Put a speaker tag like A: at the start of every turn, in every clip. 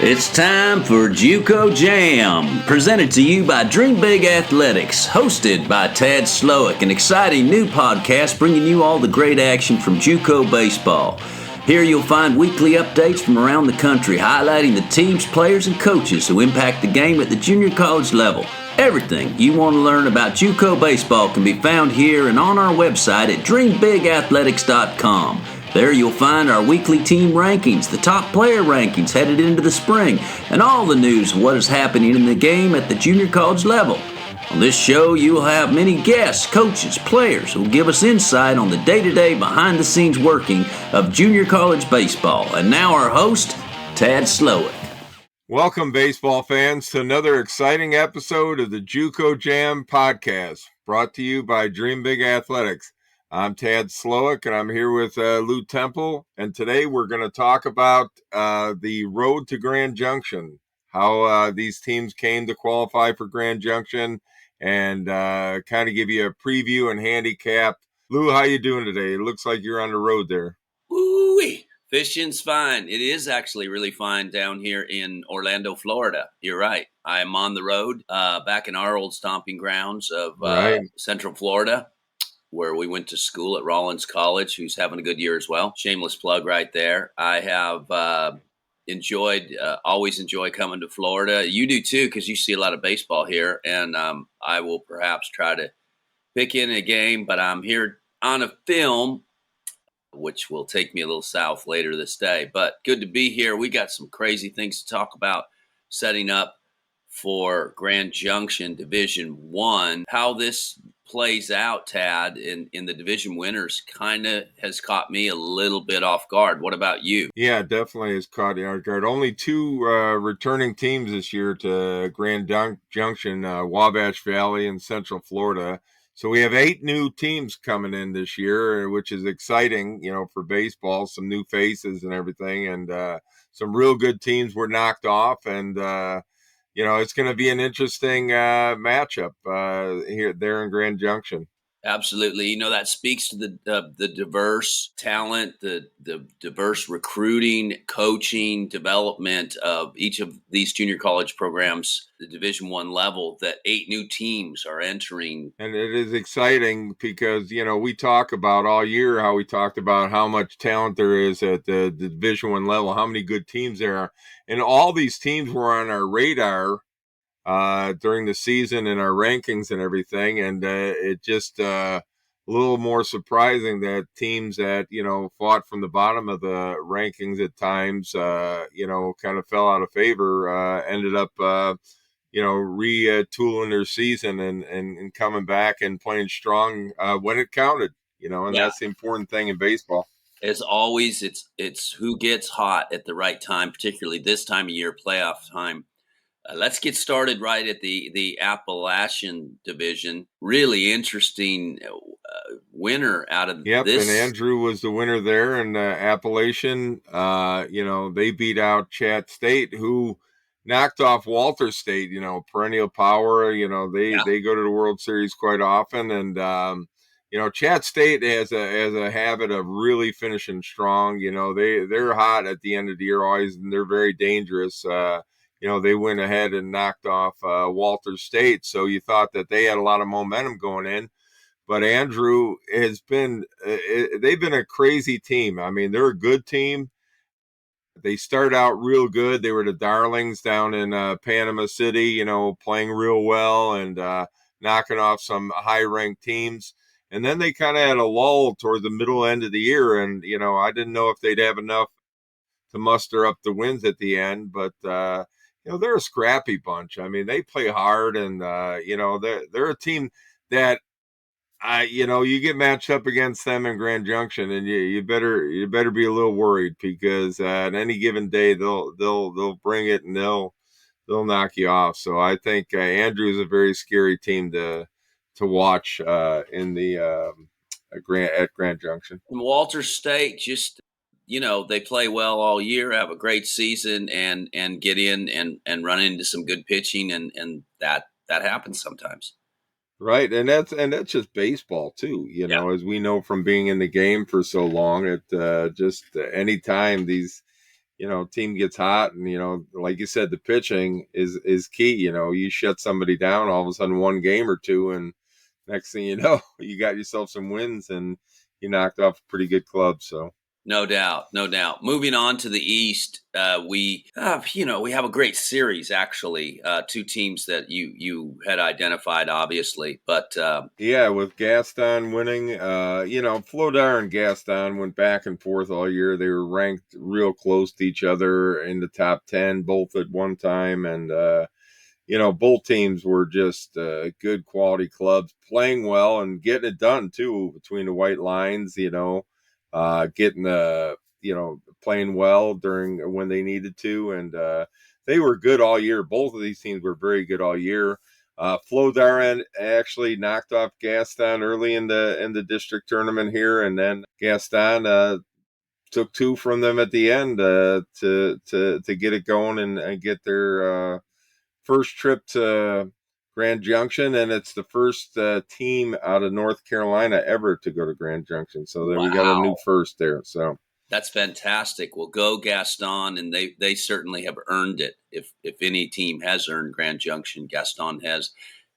A: It's time for JUCO Jam, presented to you by Dream Big Athletics, hosted by Tad Slowick, an exciting new podcast bringing you all the great action from JUCO baseball. Here you'll find weekly updates from around the country, highlighting the teams, players, and coaches who impact the game at the junior college level. Everything you want to learn about JUCO baseball can be found here and on our website at dreambigathletics.com. There you'll find our weekly team rankings, the top player rankings headed into the spring, and all the news of what is happening in the game at the junior college level. On this show, you will have many guests, coaches, players who will give us insight on the day-to-day, behind-the-scenes working of junior college baseball. And now our host, Tad Slowick.
B: Welcome, baseball fans, to another exciting episode of the JUCO Jam podcast, brought to you by Dream Big Athletics. I'm Tad Slowick, and I'm here with Lou Temple, and today we're going to talk about the road to Grand Junction, how these teams came to qualify for Grand Junction, and kind of give you a preview and handicap. Lou, how you doing today? It looks like you're on the road there.
A: Ooh-wee. Fishing's fine. It is actually really fine down here in Orlando, Florida. You're right. I am on the road back in our old stomping grounds of Central Florida, where we went to school at Rollins College, who's having a good year as well. Shameless plug right there. I have always enjoy coming to Florida. You do too, because you see a lot of baseball here, and I will perhaps try to pick in a game, but I'm here on a film, which will take me a little south later this day. But good to be here. We got some crazy things to talk about setting up for Grand Junction Division I. How this plays out, Tad, in the division winners kind of has caught me a little bit off guard. What about you?
B: Yeah, definitely has caught you off guard. Only two returning teams this year to Grand Junction, Wabash Valley and Central Florida. So we have 8 new teams coming in this year, which is exciting, for baseball, some new faces and everything, and some real good teams were knocked off, and it's going to be an interesting matchup there in Grand Junction.
A: Absolutely. That speaks to the diverse talent, the diverse recruiting, coaching, development of each of these junior college programs, the Division I level, that 8 new teams are entering.
B: And it is exciting because, we talk about all year how we talked about how much talent there is at the Division I level, how many good teams there are. And all these teams were on our radar during the season and our rankings and everything. And it just a little more surprising that teams that, fought from the bottom of the rankings at times, kind of fell out of favor, ended up, retooling their season and coming back and playing strong when it counted, and that's the important thing in baseball.
A: As always, it's who gets hot at the right time, particularly this time of year, playoff time. Let's get started right at the Appalachian Division. Really interesting winner out of this.
B: And Andrew was the winner there in Appalachian. They beat out Chat State, who knocked off Walter State, perennial power. They go to the World Series quite often. And, Chat State has a habit of really finishing strong. They're hot at the end of the year always, and they're very dangerous. They went ahead and knocked off Walter State. So you thought that they had a lot of momentum going in. But Andrew has been they've been a crazy team. I mean, they're a good team. They started out real good. They were the darlings down in Panama City, playing real well and knocking off some high-ranked teams. And then they kind of had a lull toward the middle end of the year. And, I didn't know if they'd have enough to muster up the wins at the end. But, they're a scrappy bunch. I mean, they play hard, and they're a team that you get matched up against them in Grand Junction, and you better be a little worried, because at any given day they'll bring it and they'll knock you off. So I think Andrew is a very scary team to watch in the at Grand Junction.
A: And Walter State just. They play well all year, have a great season, and get in and run into some good pitching, and that happens sometimes.
B: Right, and that's just baseball too. As we know from being in the game for so long, it just anytime these team gets hot, and like you said, the pitching is key. You shut somebody down, all of a sudden one game or two, and next thing you know, you got yourself some wins, and you knocked off a pretty good club. So.
A: No doubt, no doubt. Moving on to the East, we have a great series actually. Two teams that you had identified, obviously, but
B: Yeah, with Gaston winning, Flodar and Gaston went back and forth all year. They were ranked real close to each other in the top 10, both at one time. And, both teams were just good quality clubs, playing well and getting it done too between the white lines, getting playing well during when they needed to. And they were good all year. Both of these teams were very good all year. Flodar actually knocked off Gaston early in the district tournament here, and then Gaston took two from them at the end to get it going and get their first trip to Grand Junction, and it's the first team out of North Carolina ever to go to Grand Junction. So then we got a new
A: wow.
B: first there. So
A: That's fantastic. Well, go Gaston, and they certainly have earned it. If any team has earned Grand Junction, Gaston has.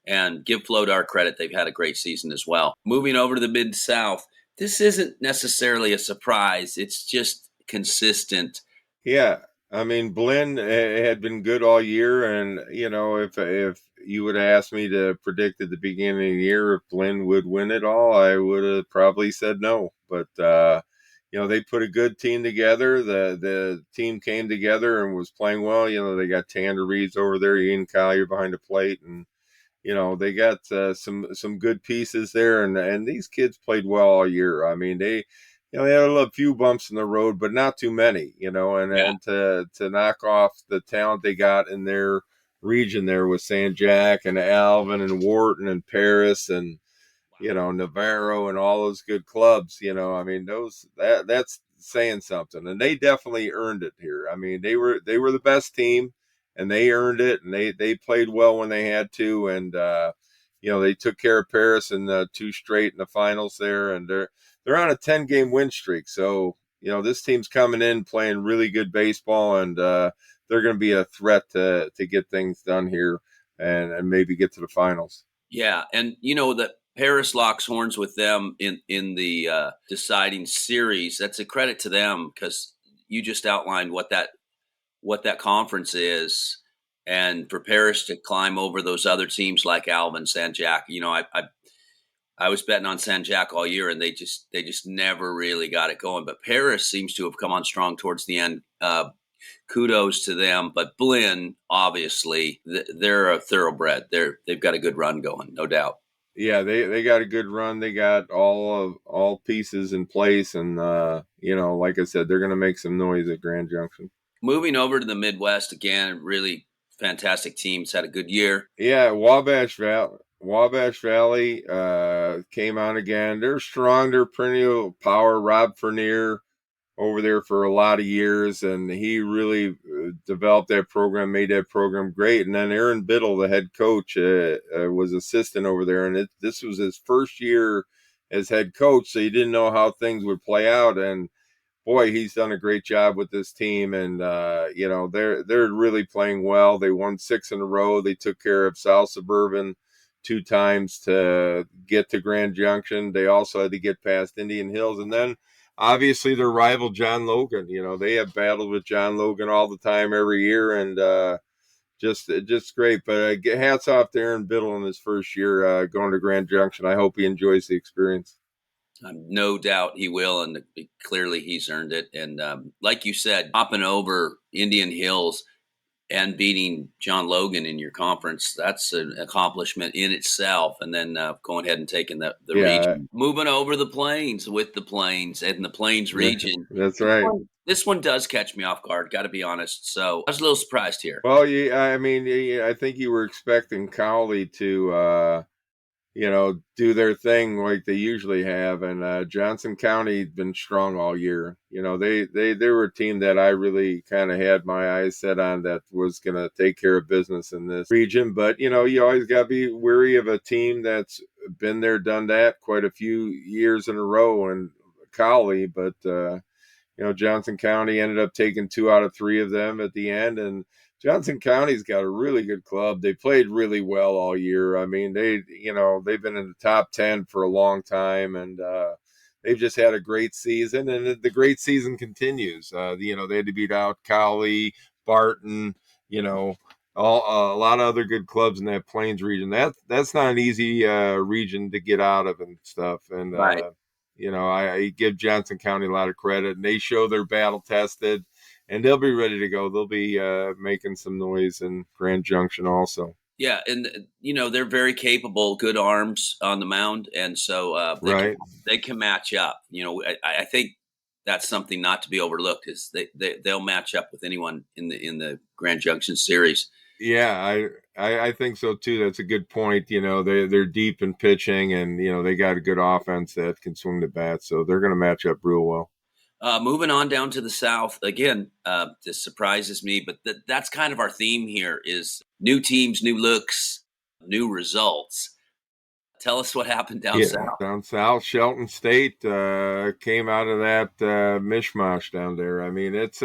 A: And give Flodar credit; they've had a great season as well. Moving over to the Mid South, this isn't necessarily a surprise. It's just consistent.
B: yeah, I mean, Blinn had been good all year, and if you would have asked me to predict at the beginning of the year if Blinn would win it all, I would have probably said no. But they put a good team together. The team came together and was playing well. They got Tander Reeves over there, Ian Collier behind the plate, and they got some good pieces there, and these kids played well all year. I mean, they had a few bumps in the road, but not too many,
A: Yeah.
B: and to knock off the talent they got in their region there with San Jack and Alvin and Wharton and Paris and Navarro and all those good clubs. I mean, that's saying something, and they definitely earned it here. I mean, they were the best team, and they earned it, and they played well when they had to, and they took care of Paris in two straight in the finals there, and they're on a 10-game win streak. So this team's coming in playing really good baseball, and they're going to be a threat to get things done here and maybe get to the finals.
A: Yeah, and that Paris locks horns with them in the deciding series. That's a credit to them because you just outlined what that conference is, and for Paris to climb over those other teams like Alvin, San Jack. I was betting on San Jack all year, and they just never really got it going. But Paris seems to have come on strong towards the end. Kudos to them. But Blinn, obviously, they're a thoroughbred. They've got a good run going, no doubt.
B: Yeah, they got a good run. They got all pieces in place, and like I said, they're going to make some noise at Grand Junction.
A: Moving over to the Midwest again, really fantastic teams had a good year.
B: Yeah, Wabash Valley came on again. They're strong. They're perennial power. Rob Fernier over there for a lot of years, and he really developed that program, made that program great. And then Aaron Biddle, the head coach, was assistant over there, and this was his first year as head coach, so he didn't know how things would play out. And boy, he's done a great job with this team, and they're really playing well. They won 6 in a row. They took care of South Suburban 2 times to get to Grand Junction. They also had to get past Indian Hills, and then obviously their rival John Logan. They have battled with John Logan all the time every year, and just great. But hats off to Aaron Biddle in his first year going to Grand Junction. I hope he enjoys the experience.
A: No doubt he will, and clearly he's earned it. And like you said, hopping over Indian Hills and beating John Logan in your conference, that's an accomplishment in itself. And then going ahead and taking the region. Moving over the Plains with the Plains and the Plains region.
B: That's right.
A: This one does catch me off guard, got to be honest. So I was a little surprised here.
B: Well, I mean, I think you were expecting Cowley to do their thing like they usually have. And Johnson County's been strong all year. They were a team that I really kind of had my eyes set on that was going to take care of business in this region. But, you always got to be wary of a team that's been there, done that quite a few years in a row, and Cowley. But, Johnson County ended up taking 2 out of 3 of them at the end, and Johnson County's got a really good club. They played really well all year. I mean, they've been in the top 10 for a long time, and they've just had a great season, and the great season continues. They had to beat out Cowley, Barton, a lot of other good clubs in that Plains region. That's not an easy region to get out of and stuff. And
A: Right.
B: I give Johnson County a lot of credit, and they show they're battle tested, and they'll be ready to go. They'll be making some noise in Grand Junction also.
A: Yeah, and they're very capable, good arms on the mound, and so
B: Right.
A: they can match up. I think that's something not to be overlooked. Is they'll match up with anyone in the Grand Junction series.
B: Yeah, I think so too. That's a good point. They're deep in pitching, and they got a good offense that can swing the bat, so they're going to match up real well.
A: Moving on down to the south again, this surprises me, but that's kind of our theme here: is new teams, new looks, new results. Tell us what happened down south.
B: Down south, Shelton State came out of that mishmash down there. I mean, it's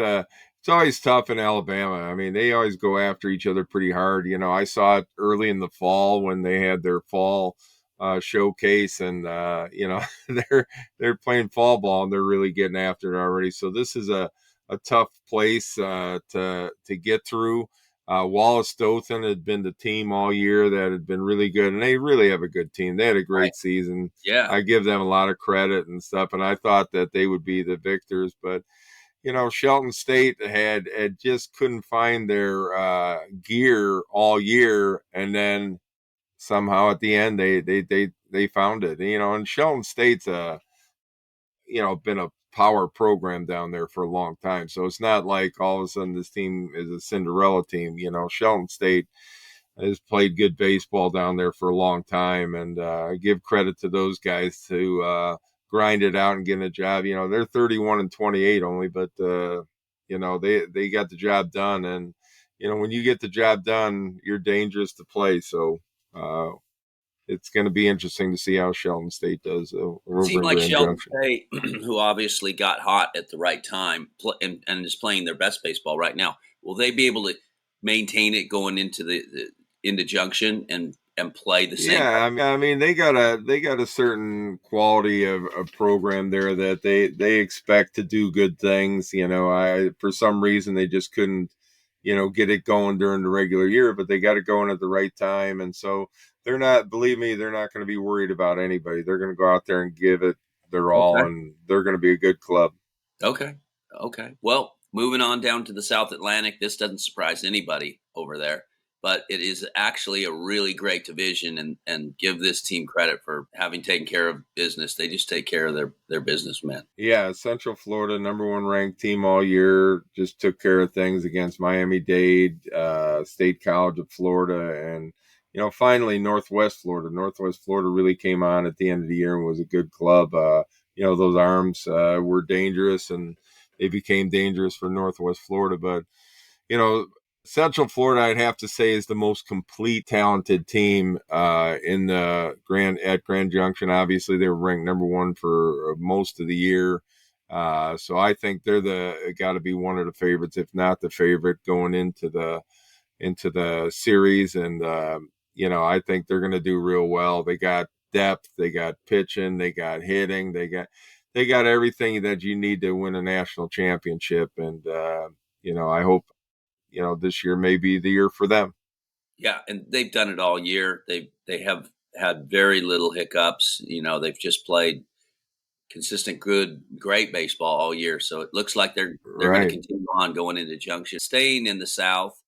B: always tough in Alabama. I mean, they always go after each other pretty hard. I saw it early in the fall when they had their fall showcase, and they're playing fall ball, and they're really getting after it already. So this is a tough place to get through. Wallace Dothan had been the team all year that had been really good, and they really have a good team. They had a great season.
A: Yeah,
B: I give them a lot of credit and stuff, and I thought that they would be the victors, but Shelton State had just couldn't find their gear all year, and then somehow at the end they found it. And Shelton State's been a power program down there for a long time. So it's not like all of a sudden this team is a Cinderella team. Shelton State has played good baseball down there for a long time, and I give credit to those guys to grind it out and get a job. They're 31-28 only, but they got the job done, and when you get the job done, you're dangerous to play. So it's going to be interesting to see how Shelton State does over
A: seemed
B: in
A: like
B: Grand
A: Shelton
B: Junction.
A: State, who obviously got hot at the right time and is playing their best baseball right now. Will they be able to maintain it going into into Junction and play the same?
B: Yeah, I mean they got a certain quality of program there that they expect to do good things. I for some reason they just couldn't get it going during the regular year, but they got it going at the right time, and so they're not. Believe me, they're not going to be worried about anybody. They're going to go out there and give it their all,
A: Okay.
B: and they're going to be a good club.
A: Okay. Okay. Well, moving on down to the South Atlantic, this doesn't surprise anybody over there, but it is actually a really great division, and give this team credit for having taken care of business. They just take care of their businessmen.
B: Yeah, Central Florida, #1 ranked team all year, just took care of things against Miami-Dade, State College of Florida, and finally Northwest Florida. Northwest Florida really came on at the end of the year and was a good club. Those arms were dangerous, and they became dangerous for Northwest Florida. But you know, Central Florida, I'd have to say, is the most complete, talented team in the Grand Junction. Obviously, they were ranked #1 for most of the year, so I think they're got to be one of the favorites, if not the favorite, going into the series. And I think they're going to do real well. They got depth, they got pitching, they got hitting, they got everything that you need to win a national championship. And I hope this year may be the year for them.
A: Yeah, and they've done it all year. They have had very little hiccups. They've just played consistent, good, great baseball all year. So it looks like they're going to
B: Right.
A: continue on going into Junction, staying in the South,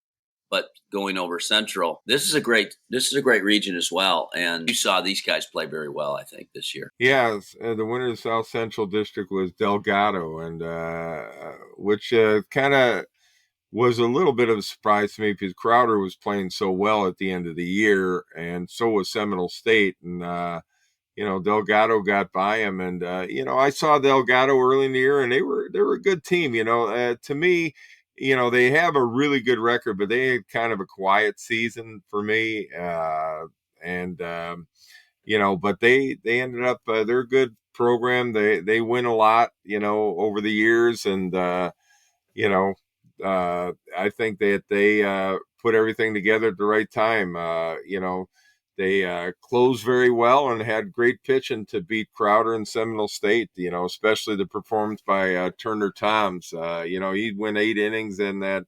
A: but going over Central. This is a great region as well. And you saw these guys play very well, I think, this year.
B: Yeah, the winner of the South Central District was Delgado, and which kind of was a little bit of a surprise to me because Crowder was playing so well at the end of the year, and so was Seminole State, and Delgado got by him, and I saw Delgado early in the year, and they were a good team. To me, they have a really good record, but they had kind of a quiet season for me, and but they ended up they're a good program. They win a lot, over the years, and you know, I think that they put everything together at the right time. They closed very well and had great pitching to beat Crowder and Seminole State. Especially the performance by Turner Toms. He'd win 8 innings in that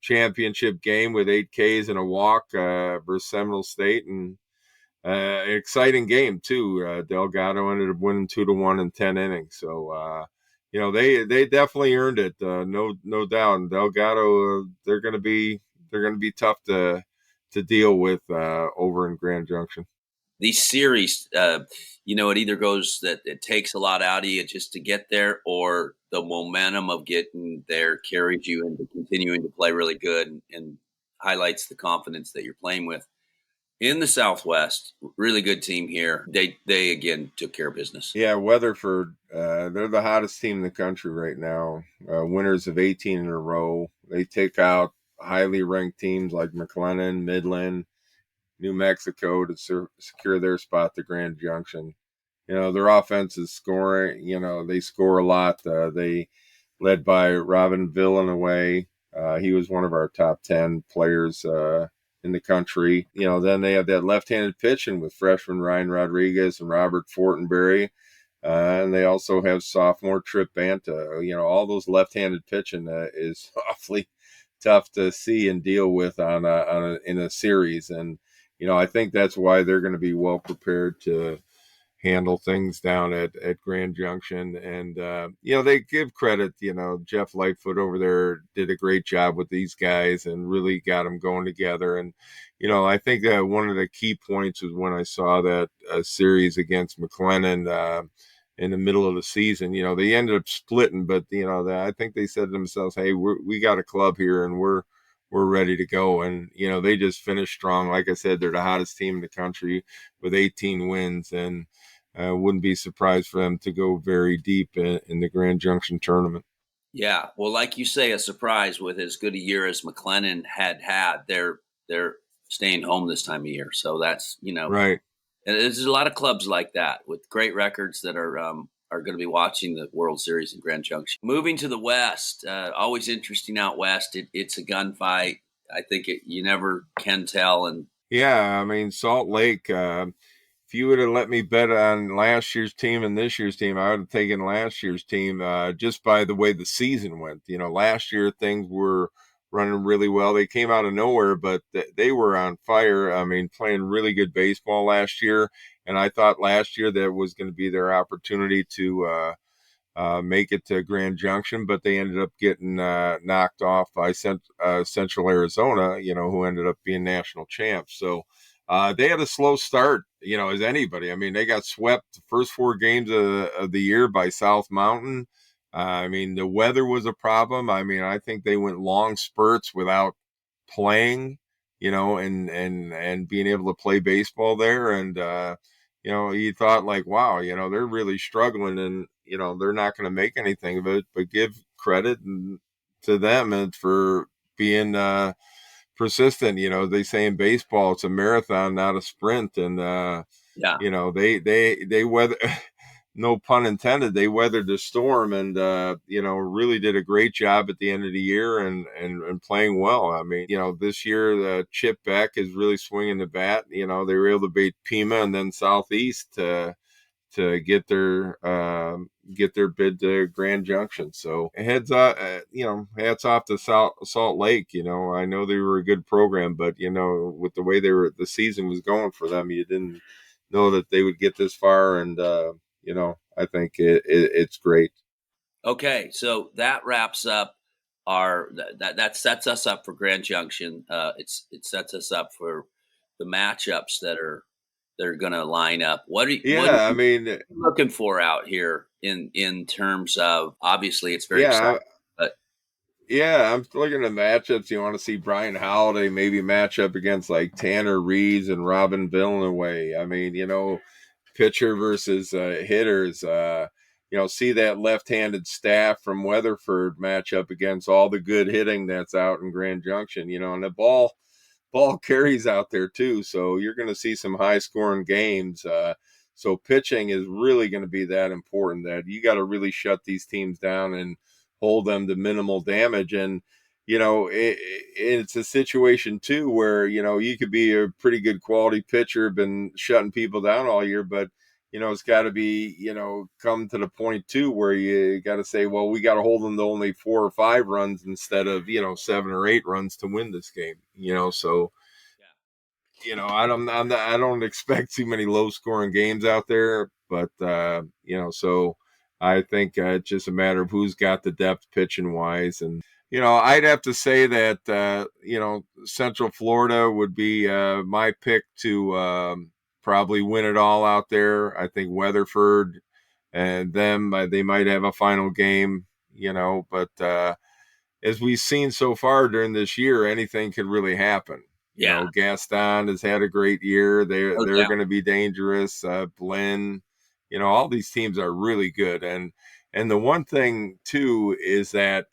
B: championship game with 8 Ks and a walk versus Seminole State, and an exciting game too. Delgado ended up winning 2-1 in 10 innings. So they definitely earned it. No doubt. And Delgado, they're going to be tough to deal with over in Grand Junction.
A: These series, it either goes that it takes a lot out of you just to get there, or the momentum of getting there carries you into continuing to play really good and highlights the confidence that you're playing with. In the Southwest, really good team here. They again took care of business.
B: Yeah, Weatherford, they're the hottest team in the country right now. Winners of 18 in a row. They take out highly ranked teams like McLennan, Midland, New Mexico to secure their spot to Grand Junction. Their offense is scoring. They score a lot. They led by Robin Villeneuve. He was one of our top 10 players in the country. Then they have that left-handed pitching with freshman Ryan Rodriguez and Robert Fortenberry. And they also have sophomore Trip Banta. All those left-handed pitching is awfully tough to see and deal with in a series. And I think that's why they're going to be well prepared to handle things down at Grand Junction. And, they give credit, Jeff Lightfoot over there did a great job with these guys and really got them going together. And, I think that one of the key points was when I saw that series against McLennan in the middle of the season. They ended up splitting, but, I think they said to themselves, hey, we got a club here and we're ready to go. And, they just finished strong. Like I said, they're the hottest team in the country with 18 wins, and wouldn't be surprised for them to go very deep in the Grand Junction tournament.
A: Yeah. Well, like you say, a surprise with as good a year as McLennan had. They're staying home this time of year. So that's,
B: right.
A: And there's a lot of clubs like that with great records that are going to be watching the World Series in Grand Junction. Moving to the West, always interesting out West. It's a gunfight. I think you never can tell. And
B: yeah, I mean, Salt Lake, if you would have let me bet on last year's team and this year's team, I would have taken last year's team just by the way the season went. Last year things were running really well. They came out of nowhere, but they were on fire. I mean, playing really good baseball last year. And I thought last year that was going to be their opportunity to make it to Grand Junction, but they ended up getting knocked off by Central Arizona, who ended up being national champs. So they had a slow start, as anybody. I mean, they got swept the first 4 games of the year by South Mountain. I mean, the weather was a problem. I mean, I think they went long spurts without playing, and being able to play baseball there. And, you thought like, wow, they're really struggling, and, they're not going to make anything of it, but give credit to them and for being persistent. They say in baseball, it's a marathon, not a sprint. And, they weather, no pun intended, they weathered the storm and, really did a great job at the end of the year and playing well. I mean, this year, Chip Beck is really swinging the bat. They were able to beat Pima and then Southeast to get their bid to Grand Junction. So hats off to Salt Lake. I know they were a good program, but with the way the season was going for them, you didn't know that they would get this far. And I think it's great.
A: Okay, so that wraps up that sets us up for Grand Junction. It sets us up for the matchups that are going to line up. What are you looking for out here in terms of, obviously it's very exciting, but
B: I'm looking at matchups. You want to see Brian Holiday maybe match up against like Tanner Reeves and Robin Villeneuve. I mean, pitcher versus hitters. See that left-handed staff from Weatherford match up against all the good hitting that's out in Grand Junction. And the ball carries out there too, so you're going to see some high-scoring games. So pitching is really going to be that important, that you got to really shut these teams down and hold them to minimal damage. And, it's a situation too where, you could be a pretty good quality pitcher, been shutting people down all year, but it's got to be, come to the point too where you got to say, well, we got to hold them to only 4 or 5 runs instead of, 7 or 8 runs to win this game. So I don't expect too many low scoring games out there, but so I think it's just a matter of who's got the depth pitching wise. And I'd have to say that Central Florida would be my pick to probably win it all out there. I think Weatherford and them, they might have a final game, but as we've seen so far during this year, anything could really happen. Gaston has had a great year. They're going to be dangerous. Blinn, all these teams are really good. And the one thing too is that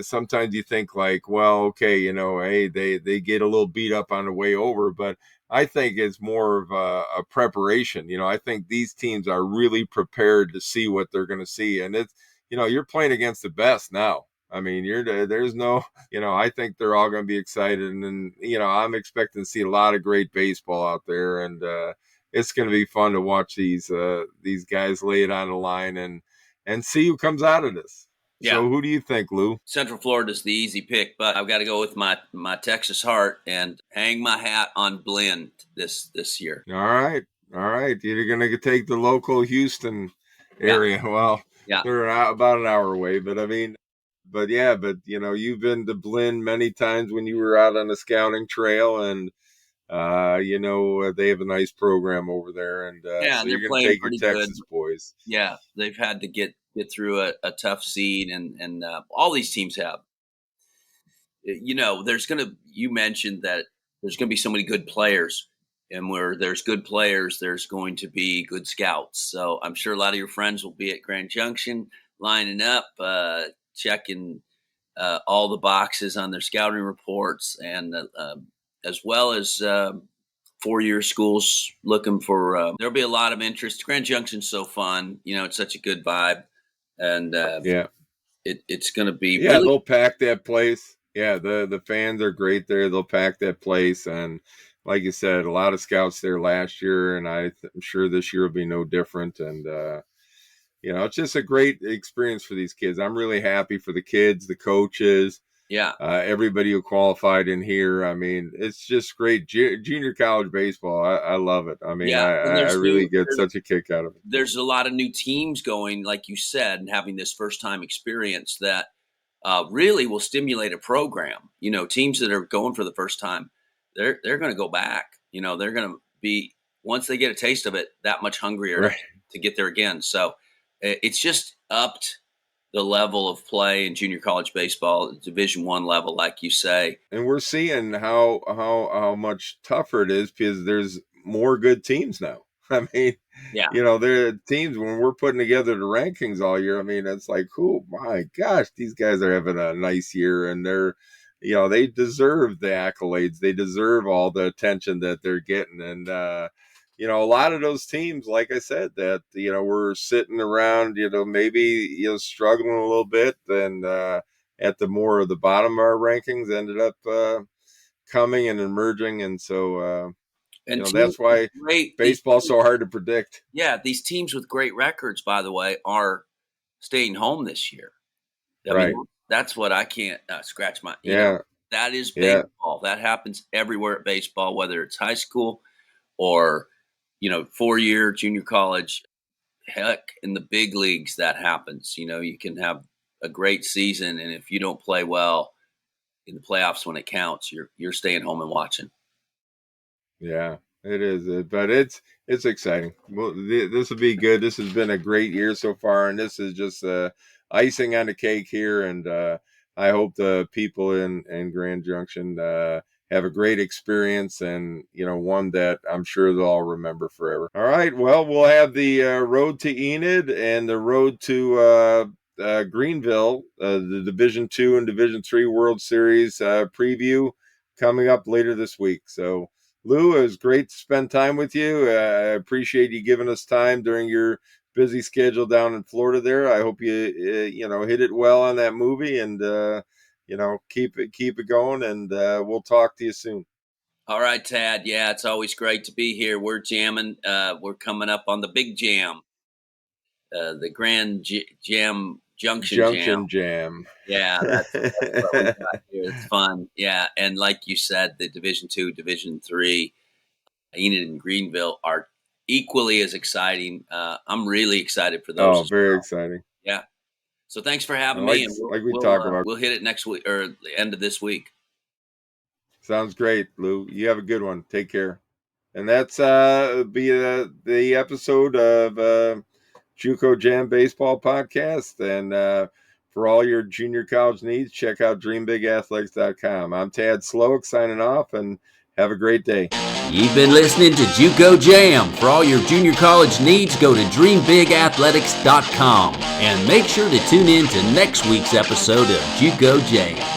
B: sometimes you think like, well, okay, hey, they get a little beat up on the way over, but I think it's more of a preparation. I think these teams are really prepared to see what they're going to see, and it's you're playing against the best now. I mean, there's no, I think they're all going to be excited, and I'm expecting to see a lot of great baseball out there, and it's going to be fun to watch these guys lay it on the line and see who comes out of this.
A: Yeah.
B: So who do you think, Lou?
A: Central Florida's the easy pick, but I've got to go with my Texas heart and hang my hat on Blinn this year.
B: All right. You're going to take the local Houston area. Yeah. Well, they're about an hour away, but I mean, but you've been to Blinn many times when you were out on the scouting trail, and they have a nice program over there, and so you're going to take your Texas boys.
A: Yeah, they've had to get through a tough seed, and all these teams have. You mentioned that there's going to be so many good players, and where there's good players, there's going to be good scouts. So I'm sure a lot of your friends will be at Grand Junction lining up, checking all the boxes on their scouting reports, and as well as 4-year schools looking for. There'll be a lot of interest. Grand Junction's so fun. It's such a good vibe, and it's going to be.
B: Yeah, really. They'll pack that place. Yeah, the fans are great there. They'll pack that place, and like you said, a lot of scouts there last year, and I'm sure this year will be no different. And it's just a great experience for these kids. I'm really happy for the kids, the coaches, everybody who qualified in here. I mean, it's just great junior college baseball. I love it. I mean, I really get such a kick out of it.
A: There's a lot of new teams going, like you said, and having this first time experience that really will stimulate a program. Teams that are going for the first time, they're going to go back. They're going to be, once they get a taste of it, that much hungrier to get there again. So it's just upped the level of play in junior college baseball, Division I level, like you say.
B: And we're seeing how much tougher it is because there's more good teams now. I mean, there are teams when we're putting together the rankings all year. I mean, it's like, oh my gosh, these guys are having a nice year, and they're, they deserve the accolades. They deserve all the attention that they're getting. And, a lot of those teams, like I said, that, we're sitting around, maybe, struggling a little bit, and at the more of the bottom of our rankings ended up coming and emerging. And so, that's why baseball's so hard to predict.
A: Yeah, these teams with great records, by the way, are staying home this year. I mean, that's what I can't scratch my. That is baseball. That happens everywhere at baseball, whether it's high school or 4-year junior college. Heck, in the big leagues, that happens. You can have a great season, and if you don't play well in the playoffs when it counts, you're staying home and watching.
B: Yeah, it is, but it's exciting. Well, this will be good. This has been a great year so far, and this is just icing on the cake here. And I hope the people in Grand Junction have a great experience, and one that I'm sure they'll all remember forever. All right, well, we'll have the road to Enid and the road to Greenville, the Division II and Division III World Series preview coming up later this week. So Lou, it was great to spend time with you. I appreciate you giving us time during your busy schedule down in Florida there. I hope you, hit it well on that movie, and, keep it going, and we'll talk to you soon.
A: All right, Tad. Yeah, it's always great to be here. We're jamming. We're coming up on the big jam, the Grand Jam Junction Jam.
B: Junction Jam.
A: Yeah, that's what we got here. It's fun. Yeah, and like you said, the Division II, Division III, Enid and Greenville are equally as exciting. I'm really excited for those.
B: Oh, very exciting.
A: Yeah. So thanks for having me, and we'll hit it next week or the end of this week.
B: Sounds great, Lou. You have a good one. Take care. And that's be the episode of JUCO Jam Baseball Podcast. And for all your junior college needs, check out dreambigathletics.com. I'm Tad Slowick signing off, and have a great day.
A: You've been listening to JUCO Jam. For all your junior college needs, go to dreambigathletics.com. And make sure to tune in to next week's episode of JUCO Jam.